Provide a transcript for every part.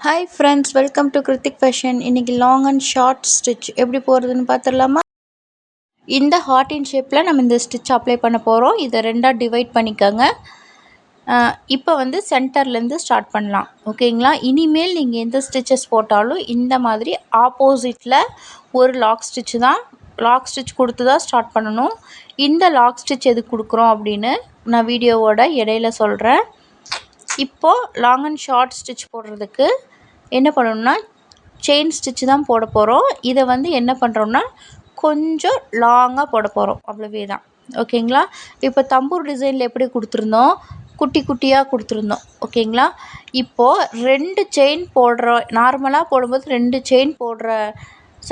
Hi friends, welcome to Hrithik fashion. இன்றைக்கி long and short stitch எப்படி போகிறதுன்னு பார்த்துடலாமா? இந்த ஹார்ட் இன் ஷேப்பில் நம்ம இந்த ஸ்டிச் அப்ளை பண்ண போகிறோம். இதை ரெண்டாக டிவைட் பண்ணிக்கோங்க. இப்போ சென்டர்லேருந்து ஸ்டார்ட் பண்ணலாம். ஓகேங்களா? இனிமேல் நீங்கள் எந்த ஸ்டிச்சஸ் போட்டாலும் இந்த மாதிரி ஆப்போசிட்டில் ஒரு லாக் ஸ்டிச் கொடுத்து தான் ஸ்டார்ட் பண்ணணும். இந்த லாக் ஸ்டிச் எது கொடுக்குறோம் அப்படின்னு நான் வீடியோவோட இடையில சொல்கிறேன். இப்போது லாங் அண்ட் ஷார்ட் ஸ்டிச் போடுறதுக்கு என்ன பண்ணணும்னா செயின் ஸ்டிச் தான் போட போகிறோம். இதை என்ன பண்ணுறோம்னா கொஞ்சம் லாங்காக போட போகிறோம், அவ்வளவே தான். ஓகேங்களா? இப்போ தம்பூர் டிசைனில் எப்படி கொடுத்துருந்தோம், குட்டி குட்டியாக கொடுத்துருந்தோம். ஓகேங்களா? இப்போது 2 செயின் போடுற, நார்மலாக போடும்போது 2 செயின் போடுற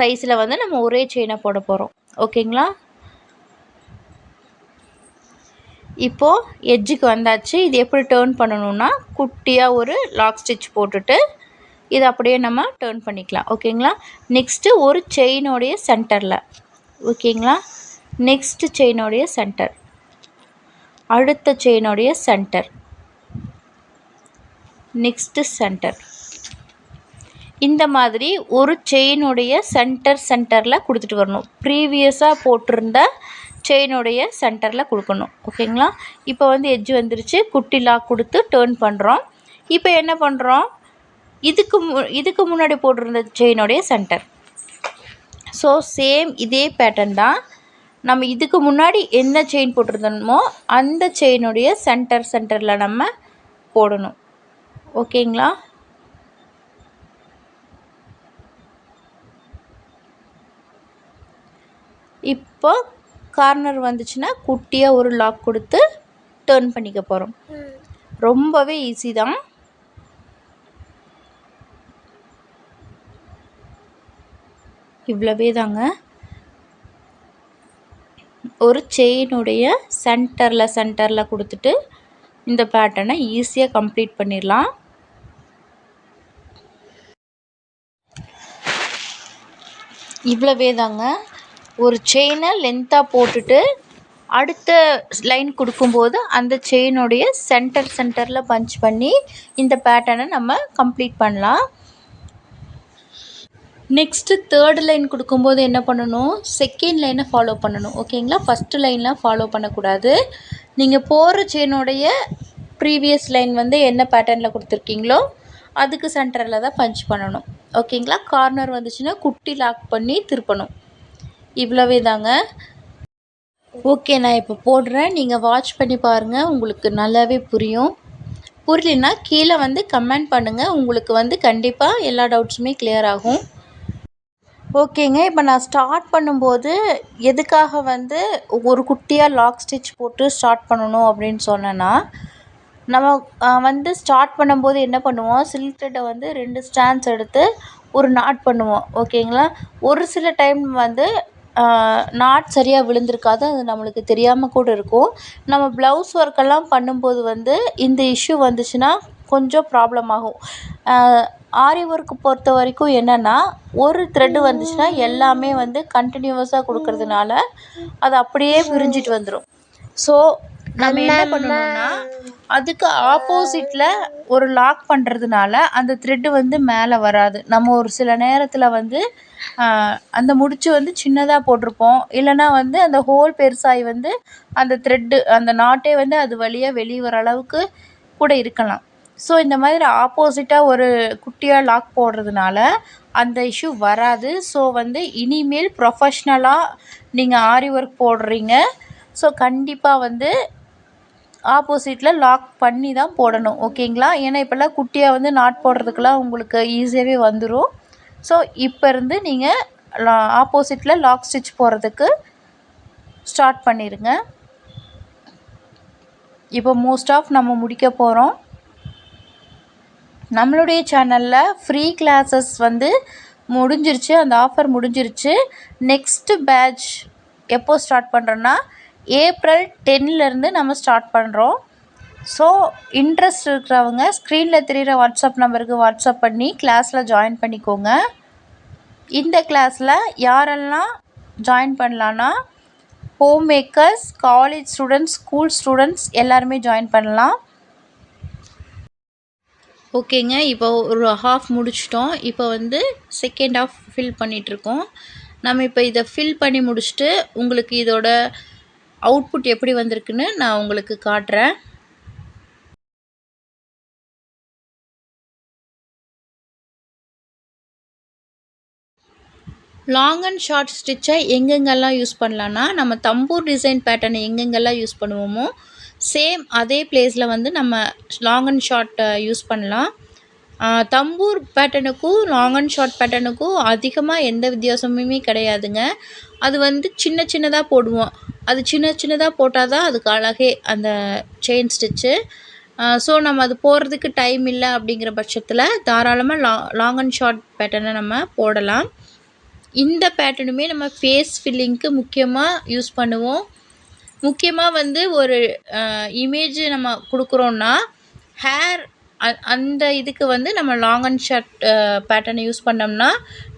சைஸில் நம்ம ஒரே செயினை போட போகிறோம். ஓகேங்களா? இப்போது எட்ஜுக்கு வந்தாச்சு. இது எப்படி டேர்ன் பண்ணணுன்னா குட்டியாக ஒரு லாக் ஸ்டிச் போட்டுட்டு இதை அப்படியே நம்ம டேர்ன் பண்ணிக்கலாம். ஓகேங்களா? நெக்ஸ்ட்டு ஒரு செயினோடைய சென்டரில், ஓகேங்களா, நெக்ஸ்ட்டு செயினோடைய சென்டர், அடுத்த செயினோடைய சென்டர், நெக்ஸ்ட்டு சென்டர், இந்த மாதிரி ஒரு செயினுடைய சென்டரில் கொடுத்துட்டு வரணும். ப்ரீவியஸாக போட்டிருந்த செயினுடைய சென்டரில் கொடுக்கணும். ஓகேங்களா? இப்போ எட்ஜ் வந்துருச்சு. குட்டி லாக் கொடுத்து டேர்ன் பண்ணுறோம். இப்போ என்ன பண்ணுறோம், இதுக்கு முன்னாடி போட்டிருந்த செயினுடைய சென்டர். ஸோ சேம் இதே பேட்டர்ன் தான். நம்ம இதுக்கு முன்னாடி என்ன செயின் போட்டிருந்தோமோ அந்த செயினுடைய சென்டரில் நம்ம போடணும். ஓகேங்களா? இப்போ கார்னர் வந்துச்சுன்னா குட்டியாக ஒரு லாக் கொடுத்து டேர்ன் பண்ணிக்க போகிறோம். ரொம்பவே ஈஸி தான். இவ்வளவே தாங்க. ஒரு செயினுடைய சென்டரில் கொடுத்துட்டு இந்த பேட்டர்னை ஈஸியாக கம்ப்ளீட் பண்ணிடலாம். இவ்வளவே தாங்க. ஒரு செயினை லென்த்தாக போட்டுட்டு அடுத்த லைன் கொடுக்கும்போது அந்த செயினுடைய சென்டரில் பஞ்ச் பண்ணி இந்த பேட்டர்னை நம்ம கம்ப்ளீட் பண்ணலாம். நெக்ஸ்ட்டு தேர்ட் லைன் கொடுக்கும்போது என்ன பண்ணணும், செகண்ட் லைனை ஃபாலோ பண்ணணும். ஓகேங்களா? ஃபஸ்ட்டு லைன்லாம் ஃபாலோ பண்ணக்கூடாது. நீங்கள் போகிற செயினுடைய ப்ரீவியஸ் லைன் என்ன பேட்டர்னில் கொடுத்துருக்கீங்களோ அதுக்கு சென்டரில் தான் பஞ்ச் பண்ணணும். ஓகேங்களா? கார்னர் வந்துச்சுன்னா குட்டி லாக் பண்ணி திருப்பணும். இவ்வளவே தாங்க. ஓகே, நான் இப்போ போடுறேன். நீங்கள் வாட்ச் பண்ணி பாருங்கள், உங்களுக்கு நல்லாவே புரியும். புரியலன்னா கீழே கமெண்ட் பண்ணுங்கள். உங்களுக்கு கண்டிப்பாக எல்லா டவுட்ஸுமே கிளியர் ஆகும். ஓகேங்க, இப்போ நான் ஸ்டார்ட் பண்ணும்போது எதுக்காக ஒரு குட்டியாக லாக் ஸ்டிச் போட்டு ஸ்டார்ட் பண்ணணும் அப்படின்னு சொன்னேன்னா, நம்ம ஸ்டார்ட் பண்ணும்போது என்ன பண்ணுவோம், சில்க் த்ரெட்டை 2 ஸ்டாண்ட்ஸ் எடுத்து ஒரு நாட் பண்ணுவோம். ஓகேங்களா? ஒரு சில டைம் நாட் சரியாக விழுந்திருக்காது, அது நம்மளுக்கு தெரியாமல் கூட இருக்கும். நம்ம ப்ளவுஸ் ஒர்க்கெல்லாம் பண்ணும்போது இந்த இஷ்யூ வந்துச்சுன்னா கொஞ்சம் ப்ராப்ளம் ஆகும். ஆரி ஒர்க்கு பொறுத்த வரைக்கும் என்னென்னா, ஒரு த்ரெட்டு வந்துச்சுன்னா எல்லாமே கண்டினியூவஸாக கொடுக்கறதுனால அது அப்படியே பிரிஞ்சிட்டு வந்துடும். ஸோ நம்ம என்ன பண்ணணும்னா அதுக்கு ஆப்போசிட்டில் ஒரு லாக் பண்ணுறதுனால அந்த த்ரெட்டு மேலே வராது. நம்ம ஒரு சில நேரத்தில் அந்த முடிச்சு சின்னதாக போட்டிருப்போம், இல்லைனா அந்த ஹோல் பெருசாகி அந்த த்ரெட்டு அந்த நாட்டே அது வழியாக வெளியே வர அளவுக்கு கூட இருக்கலாம். ஸோ இந்த மாதிரி ஆப்போசிட்டாக ஒரு குட்டியாக லாக் போடுறதுனால அந்த இஷ்யூ வராது. ஸோ இனிமேல் ப்ரொஃபஷ்னலாக நீங்கள் ஆரி ஒர்க் போடுறீங்க, ஸோ கண்டிப்பாக ஆப்போசிட்டில் லாக் பண்ணி தான் போடணும். ஓகேங்களா? ஏன்னா இப்போல்லாம் குட்டியாக நாட் போடுறதுக்கெல்லாம் உங்களுக்கு ஈஸியாகவே வந்துடும். ஸோ இப்போ இருந்து நீங்கள் ஆப்போசிட்டில் லாக் ஸ்டிச் போடுறதுக்கு ஸ்டார்ட் பண்ணிடுங்க. இப்போ மோஸ்ட் ஆஃப் நம்ம முடிக்க போகிறோம். நம்மளுடைய சேனலில் ஃப்ரீ கிளாஸஸ் முடிஞ்சிருச்சு, அந்த ஆஃபர் முடிஞ்சிருச்சு. நெக்ஸ்ட்டு பேட்ச் எப்போ ஸ்டார்ட் பண்ணுறோன்னா ஏப்ரல் 10லேருந்து நம்ம ஸ்டார்ட் பண்ணுறோம். ஸோ இன்ட்ரெஸ்ட் இருக்கிறவங்க ஸ்க்ரீனில் தெரிகிற வாட்ஸ்அப் நம்பருக்கு வாட்ஸ்அப் பண்ணி கிளாஸில் ஜாயின் பண்ணிக்கோங்க. இந்த கிளாஸில் யாரெல்லாம் ஜாயின் பண்ணலான்னா home makers, college students, school students எல்லாருமே ஜாயின் பண்ணலாம். ஓகேங்க, இப்போ ஒரு ஹாஃப் முடிச்சிட்டோம். இப்போ வந்து செகண்ட் ஹாஃப் ஃபில் பண்ணிகிட்ருக்கோம். நம்ம இப்போ இதை ஃபில் பண்ணி முடிச்சுட்டு உங்களுக்கு இதோட அவுட்புட் எப்படி வந்திருக்குன்னு நான் உங்களுக்கு காட்டுறேன். லாங் அண்ட் ஷார்ட் ஸ்டிச்சை எங்கெங்கெல்லாம் யூஸ் பண்ணலான்னா, நம்ம தம்பூர் டிசைன் பேட்டர்னை எங்கெங்கெல்லாம் யூஸ் பண்ணுவோமோ சேம் அதே பிளேஸில் வந்து நம்ம லாங் அண்ட் ஷார்ட் யூஸ் பண்ணலாம். தம்பூர் பேட்டர்னுக்கும் லாங் அண்ட் ஷார்ட் பேட்டர்னுக்கும் அதிகமாக எந்த வித்தியாசமுமே கிடையாதுங்க. அது வந்து சின்ன சின்னதாக போடுவோம். அது சின்ன சின்னதாக போட்டால் தான் அதுக்கு அழகே அந்த செயின் ஸ்டிச்சு. ஸோ நம்ம அது போடுறதுக்கு டைம் இல்லை அப்படிங்கிற பட்சத்தில் தாராளமாக லாங் அண்ட் ஷார்ட் பேட்டர்னை நம்ம போடலாம். இந்த பேட்டர்னுமே நம்ம ஃபேஸ் ஃபில்லிங்க்கு முக்கியமாக யூஸ் பண்ணுவோம். முக்கியமாக வந்து ஒரு இமேஜ் நம்ம கொடுக்குறோன்னா ஹேர் அந்த இதுக்கு வந்து நம்ம லாங் அண்ட் ஷார்ட் பேட்டர்னை யூஸ் பண்ணோம்னா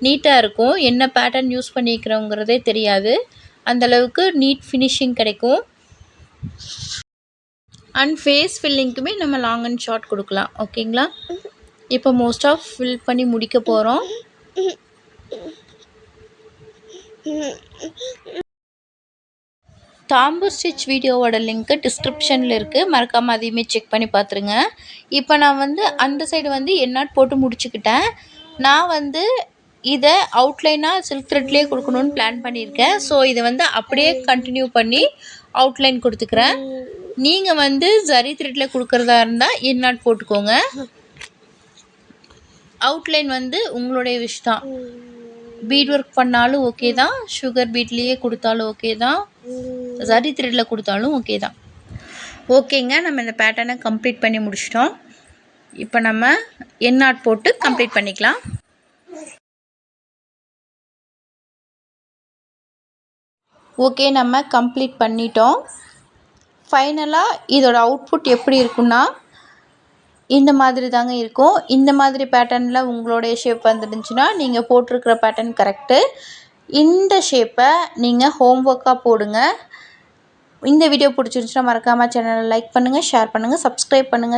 நீட்டாக இருக்கும். என்ன பேட்டர்ன் யூஸ் பண்ணிக்கிறோங்கிறதே தெரியாது. அந்தளவுக்கு நீட் ஃபினிஷிங் கிடைக்கும். அண்ட் ஃபேஸ் ஃபில்லிங்க்குமே நம்ம லாங் அண்ட் ஷார்ட் கொடுக்கலாம். ஓகேங்களா? இப்போ மோஸ்ட் ஆஃப் ஃபில் பண்ணி முடிக்க போகிறோம். தாம்பூர் ஸ்டிச் வீடியோவோட லிங்க்கு டிஸ்கிரிப்ஷனில் இருக்குது. மறக்காமல் அதையுமே செக் பண்ணி பார்த்துருங்க. இப்போ நான் வந்து அந்த சைடு வந்து எண்ணாட் போட்டு முடிச்சுக்கிட்டேன். நான் வந்து இதை அவுட்லைனாக சில்க் த்ரெட்லேயே கொடுக்கணுன்னு பிளான் பண்ணியிருக்கேன். ஸோ இதை வந்து அப்படியே கண்டினியூ பண்ணி அவுட்லைன் கொடுத்துக்கிறேன். நீங்கள் வந்து ஜரி த்ரெட்டில் கொடுக்குறதா இருந்தால் எண்ணாட் போட்டுக்கோங்க. அவுட்லைன் வந்து உங்களுடைய விஷ் தான். பீட் ஒர்க் பண்ணாலும் ஓகே தான், சுகர் பீட்லேயே கொடுத்தாலும் ஓகே தான், ஜரி த்ரெட்டில் கொடுத்தாலும் ஓகே தான். ஓகேங்க, நம்ம இந்த பேட்டர்னை கம்ப்ளீட் பண்ணி முடிச்சிட்டோம். இப்போ நம்ம எண்ணாட் போட்டு கம்ப்ளீட் பண்ணிக்கலாம். ஓகே, நம்ம கம்ப்ளீட் பண்ணிட்டோம். ஃபைனலாக இதோட அவுட்புட் எப்படி இருக்குன்னா இந்த மாதிரி தாங்க இருக்கும். இந்த மாதிரி பேட்டர்னில் உங்களுடைய ஷேப் வந்துருந்துச்சுன்னா நீங்கள் போட்டிருக்கிற பேட்டர்ன் கரெக்டு. இந்த ஷேப்பை நீங்கள் ஹோம் ஒர்க்காக போடுங்க. இந்த வீடியோ பிடிச்சிருந்துச்சுன்னா மறக்காமல் சேனலை லைக் பண்ணுங்கள், ஷேர் பண்ணுங்கள், சப்ஸ்கிரைப் பண்ணுங்கள்.